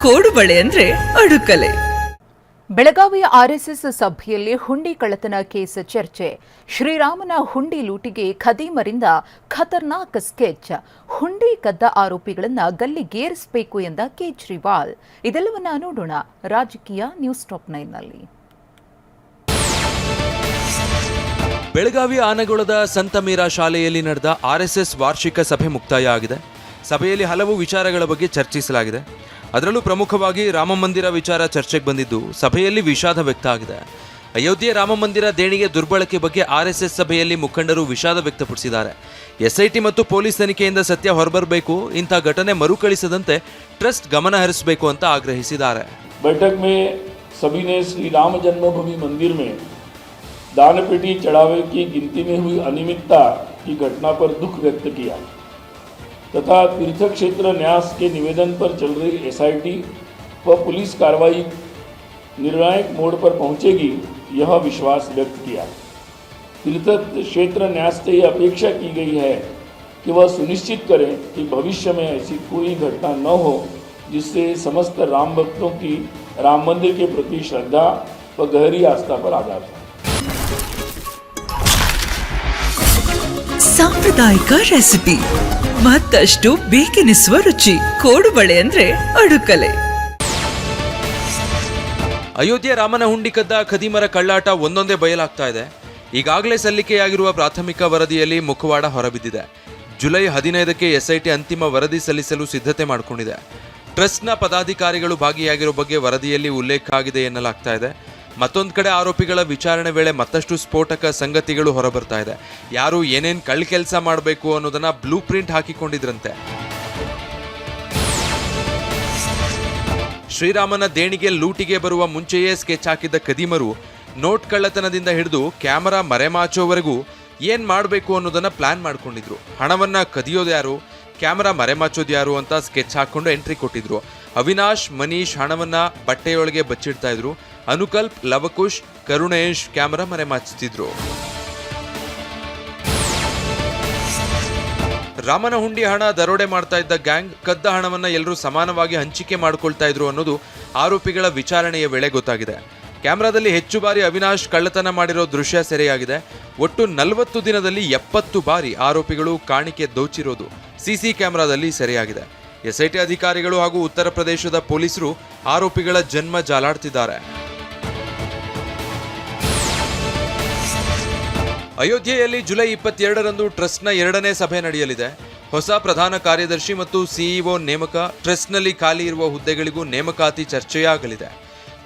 ಕೋಡುಬಳೆ ಅಂದ್ರೆ ಅಡುಕಲೆ. ಬೆಳಗಾವಿಯ ಆರ್ಎಸ್ಎಸ್ ಸಭೆಯಲ್ಲಿ ಹುಂಡಿ ಕಳ್ಳತನ ಕೇಸ್ ಚರ್ಚೆ. ಶ್ರೀರಾಮನ ಹುಂಡಿ ಲೂಟಿಗೆ ಖದೀಮರಿಂದ ಖತರ್ನಾಕ್ ಸ್ಕೆಚ್. ಹುಂಡಿ ಕದ್ದ ಆರೋಪಿಗಳನ್ನು ಗಲ್ಲಿಗೇರಿಸಬೇಕು ಎಂದ ಕೇಜ್ರಿವಾಲ್. ಇದೆಲ್ಲವನ್ನ ನೋಡೋಣ ರಾಜಕೀಯ ನ್ಯೂಸ್ ಟಾಪ್ 9ನಲ್ಲಿ. ಬೆಳಗಾವಿ ಆನಗೋಳದ ಸಂತ ಮೀರಾ ಶಾಲೆಯಲ್ಲಿ ನಡೆದ ಆರ್ಎಸ್ಎಸ್ ವಾರ್ಷಿಕ ಸಭೆ ಮುಕ್ತಾಯ ಆಗಿದೆ. ಸಭೆಯಲ್ಲಿ ಹಲವು ವಿಚಾರಗಳ ಬಗ್ಗೆ ಚರ್ಚಿಸಲಾಗಿದೆ. ಅದರಲ್ಲೂ ಪ್ರಮುಖವಾಗಿ ರಾಮ ಮಂದಿರ ವಿಚಾರ ಚರ್ಚೆಗೆ ಬಂದಿದ್ದು ಸಭೆಯಲ್ಲಿ ವಿಷಾದ ವ್ಯಕ್ತ ಆಗಿದೆ. ಅಯೋಧ್ಯೆ ರಾಮ ಮಂದಿರ ದೇಣಿಗೆ ದುರ್ಬಳಕೆ ಬಗ್ಗೆ ಆರ್ಎಸ್ಎಸ್ ಸಭೆಯಲ್ಲಿ ಮುಖಂಡರು ವಿಷಾದ ವ್ಯಕ್ತಪಡಿಸಿದ್ದಾರೆ. ಎಸ್ಐಟಿ ಮತ್ತು ಪೊಲೀಸ್ ತನಿಖೆಯಿಂದ ಸತ್ಯ ಹೊರಬರಬೇಕು, ಇಂಥ ಘಟನೆ ಮರುಕಳಿಸದಂತೆ ಟ್ರಸ್ಟ್ ಗಮನ ಹರಿಸಬೇಕು ಅಂತ ಆಗ್ರಹಿಸಿದ್ದಾರೆ. बैठक में सभी ने श्री राम जन्मभूमि मंदिर में दान पेटी चढ़ावे की गिनती में हुई अनियमितता की घटना पर दुख व्यक्त किया तथा तीर्थ क्षेत्र न्यास के निवेदन पर चल रही एसआईटी व पुलिस कार्रवाई निर्णायक मोड़ पर पहुंचेगी यह विश्वास व्यक्त किया. तीर्थ क्षेत्र न्यास से यह अपेक्षा की गई है कि वह सुनिश्चित करें कि भविष्य में ऐसी कोई घटना न हो जिससे समस्त राम भक्तों की राम मंदिर के प्रति श्रद्धा व गहरी आस्था पर आघात हो. ಸಾಂಪ್ರದಾಯಿಕ ರೆಸಿಪಿ, ಮತ್ತಷ್ಟು ಬೇಕೆನಿಸುವ ರುಚಿ. ಕೋಡುಬಳೆ ಅಂದ್ರೆ ಅಡುಕಲೆ. ಅಯೋಧ್ಯೆ ರಾಮನ ಹುಂಡಿ ಕದ್ದ ಖದೀಮರ ಕಳ್ಳಾಟ ಒಂದೊಂದೇ ಬಯಲಾಗ್ತಾ ಇದೆ. ಈಗಾಗಲೇ ಸಲ್ಲಿಕೆಯಾಗಿರುವ ಪ್ರಾಥಮಿಕ ವರದಿಯಲ್ಲಿ ಮುಖವಾಡ ಹೊರಬಿದ್ದಿದೆ. ಜುಲೈ 15ಕ್ಕೆ ಎಸ್ಐಟಿ ಅಂತಿಮ ವರದಿ ಸಲ್ಲಿಸಲು ಸಿದ್ಧತೆ ಮಾಡಿಕೊಂಡಿದೆ. ಟ್ರಸ್ಟ್ನ ಪದಾಧಿಕಾರಿಗಳು ಭಾಗಿಯಾಗಿರೋ ಬಗ್ಗೆ ವರದಿಯಲ್ಲಿ ಉಲ್ಲೇಖ ಆಗಿದೆ ಎನ್ನಲಾಗ್ತಾ ಇದೆ. ಮತ್ತೊಂದು ಕಡೆ ಆರೋಪಿಗಳ ವಿಚಾರಣೆ ವೇಳೆ ಮತ್ತಷ್ಟು ಸ್ಫೋಟಕ ಸಂಗತಿಗಳು ಹೊರಬರ್ತಾ ಇದೆ. ಯಾರು ಏನೇನು ಕಳ್ಳ ಕೆಲಸ ಮಾಡಬೇಕು ಅನ್ನೋದನ್ನ ಬ್ಲೂ ಪ್ರಿಂಟ್ ಹಾಕಿಕೊಂಡಿದ್ರಂತೆ. ಶ್ರೀರಾಮನ ದೇಣಿಗೆ ಲೂಟಿಗೆ ಬರುವ ಮುಂಚೆಯೇ ಸ್ಕೆಚ್ ಹಾಕಿದ್ದ ಖದೀಮರು ನೋಟ್ ಕಳ್ಳತನದಿಂದ ಹಿಡಿದು ಕ್ಯಾಮರಾ ಮರೆಮಾಚೋವರೆಗೂ ಏನ್ ಮಾಡಬೇಕು ಅನ್ನೋದನ್ನ ಪ್ಲಾನ್ ಮಾಡ್ಕೊಂಡಿದ್ರು. ಹಣವನ್ನ ಕದಿಯೋದು ಯಾರು, ಕ್ಯಾಮರಾ ಮರೆಮಾಚೋದು ಯಾರು ಅಂತ ಸ್ಕೆಚ್ ಹಾಕೊಂಡು ಎಂಟ್ರಿ ಕೊಟ್ಟಿದ್ರು. ಅವಿನಾಶ್, ಮನೀಶ್ ಹಣವನ್ನ ಬಟ್ಟೆಯೊಳಗೆ ಬಚ್ಚಿಡ್ತಾ ಇದ್ರು. ಅನುಕಲ್ಪ್, ಲವಕುಶ್, ಕರುಣೇಶ್ ಕ್ಯಾಮರಾ ಮರೆಮಾಚುತ್ತಿದ್ರು. ರಾಮನ ಹುಂಡಿ ಹಣ ದರೋಡೆ ಮಾಡ್ತಾ ಇದ್ದ ಗ್ಯಾಂಗ್ ಕದ್ದ ಹಣವನ್ನ ಎಲ್ಲರೂ ಸಮಾನವಾಗಿ ಹಂಚಿಕೆ ಮಾಡ್ಕೊಳ್ತಾ ಇದ್ರು ಅನ್ನೋದು ಆರೋಪಿಗಳ ವಿಚಾರಣೆಯ ವೇಳೆ ಗೊತ್ತಾಗಿದೆ. ಕ್ಯಾಮರಾದಲ್ಲಿ ಹೆಚ್ಚು ಬಾರಿ ಅವಿನಾಶ್ ಕಳ್ಳತನ ಮಾಡಿರೋ ದೃಶ್ಯ ಸೆರೆಯಾಗಿದೆ. ಒಟ್ಟು 40 ದಿನದಲ್ಲಿ 70 ಬಾರಿ ಆರೋಪಿಗಳು ಕಾಣಿಕೆ ದೋಚಿರೋದು ಸಿಸಿ ಕ್ಯಾಮೆರಾದಲ್ಲಿ ಸೆರೆಯಾಗಿದೆ. ಎಸ್ಐಟಿ ಅಧಿಕಾರಿಗಳು ಹಾಗೂ ಉತ್ತರ ಪ್ರದೇಶದ ಪೊಲೀಸರು ಆರೋಪಿಗಳ ಜನ್ಮ ಜಾಲಾಡ್ತಿದ್ದಾರೆ. ಅಯೋಧ್ಯೆಯಲ್ಲಿ ಜುಲೈ 22ರಂದು ಟ್ರಸ್ಟ್ನ 2ನೇ ಸಭೆ ನಡೆಯಲಿದೆ. ಹೊಸ ಪ್ರಧಾನ ಕಾರ್ಯದರ್ಶಿ ಮತ್ತು ಸಿಇಒ ನೇಮಕ, ಟ್ರಸ್ಟ್ನಲ್ಲಿ ಖಾಲಿ ಇರುವ ಹುದ್ದೆಗಳಿಗೂ ನೇಮಕಾತಿ ಚರ್ಚೆಯಾಗಲಿದೆ.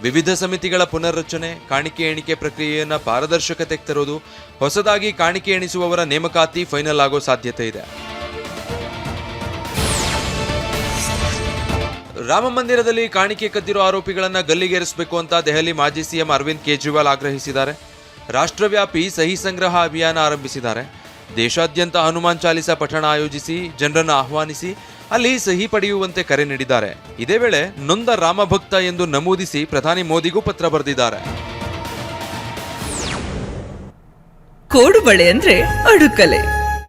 ವಿವಿಧ ಸಮಿತಿಗಳ ಪುನರ್ರಚನೆ, ಕಾಣಿಕೆ ಎಣಿಕೆ ಪ್ರಕ್ರಿಯೆಯನ್ನು ಪಾರದರ್ಶಕತೆಗೆ ತರೋದು, ಹೊಸದಾಗಿ ಕಾಣಿಕೆ ಎಣಿಸುವವರ ನೇಮಕಾತಿ ಫೈನಲ್ ಆಗೋ ಸಾಧ್ಯತೆ ಇದೆ. ರಾಮ ಮಂದಿರದಲ್ಲಿ ಕಾಣಿಕೆ ಕದ್ದಿರೋ ಆರೋಪಿಗಳನ್ನು ಗಲ್ಲಿಗೇರಿಸಬೇಕು ಅಂತ ದೆಹಲಿ ಮಾಜಿ ಸಿಎಂ ಅರವಿಂದ್ ಕೇಜ್ರಿವಾಲ್ ಆಗ್ರಹಿಸಿದ್ದಾರೆ. ರಾಷ್ಟ್ರವ್ಯಾಪಿ ಸಹಿ ಸಂಗ್ರಹ ಅಭಿಯಾನ ಆರಂಭಿಸಿದ್ದಾರೆ. ದೇಶಾದ್ಯಂತ ಹನುಮಾನ್ ಚಾಲಿಸಾ ಪಠಣ ಆಯೋಜಿಸಿ ಜನರನ್ನು ಆಹ್ವಾನಿಸಿ ಅಲ್ಲಿ ಸಹಿ ಪಡೆಯುವಂತೆ ಕರೆ ನೀಡಿದ್ದಾರೆ. ಇದೇ ವೇಳೆ ನೊಂದ ರಾಮಭಕ್ತ ಎಂದು ನಮೂದಿಸಿ ಪ್ರಧಾನಿ ಮೋದಿಗೂ ಪತ್ರ ಬರೆದಿದ್ದಾರೆ. ಕೋಡುಬಳೆ ಅಂದ್ರೆ ಅಡುಕಲೆ.